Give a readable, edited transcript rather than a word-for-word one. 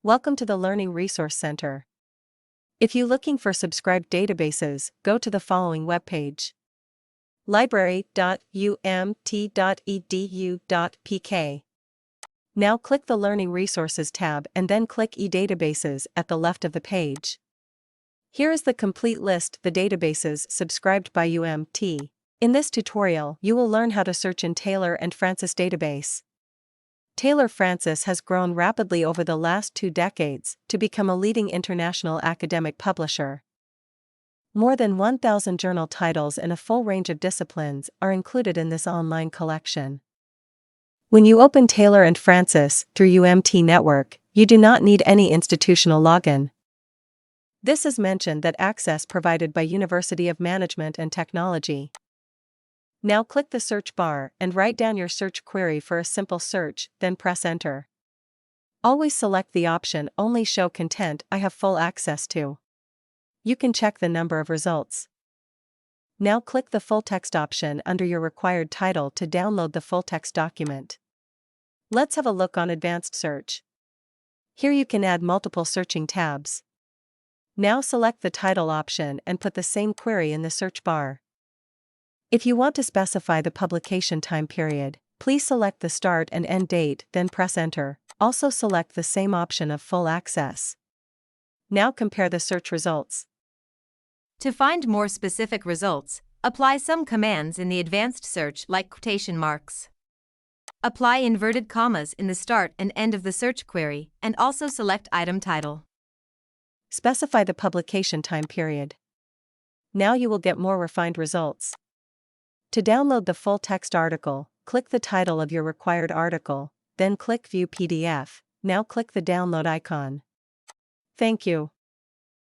Welcome to the Learning Resource Center. If you're looking for subscribed databases, go to the following webpage: library.umt.edu.pk. Now click the Learning Resources tab and then click e-Databases at the left of the page. Here is the complete list of the databases subscribed by UMT. In this tutorial, you will learn how to search in Taylor and Francis database. Taylor Francis has grown rapidly over the last 2 decades to become a leading international academic publisher. More than 1,000 journal titles in a full range of disciplines are included in this online collection. When you open Taylor and Francis through UMT Network, you do not need any institutional login. This is mentioned that access provided by University of Management and Technology. Now click the search bar and write down your search query for a simple search, then press enter. Always select the option Only show content I have full access to. You can check the number of results. Now click the full text option under your required title to download the full text document. Let's have a look on advanced search. Here you can add multiple searching tabs. Now select the title option and put the same query in the search bar. If you want to specify the publication time period, please select the start and end date, then press enter. Also select the same option of full access. Now compare the search results. To find more specific results, apply some commands in the advanced search like quotation marks. Apply inverted commas in the start and end of the search query, and also select item title. Specify the publication time period. Now you will get more refined results. To download the full text article, click the title of your required article, then click View PDF. Now click the download icon. Thank you.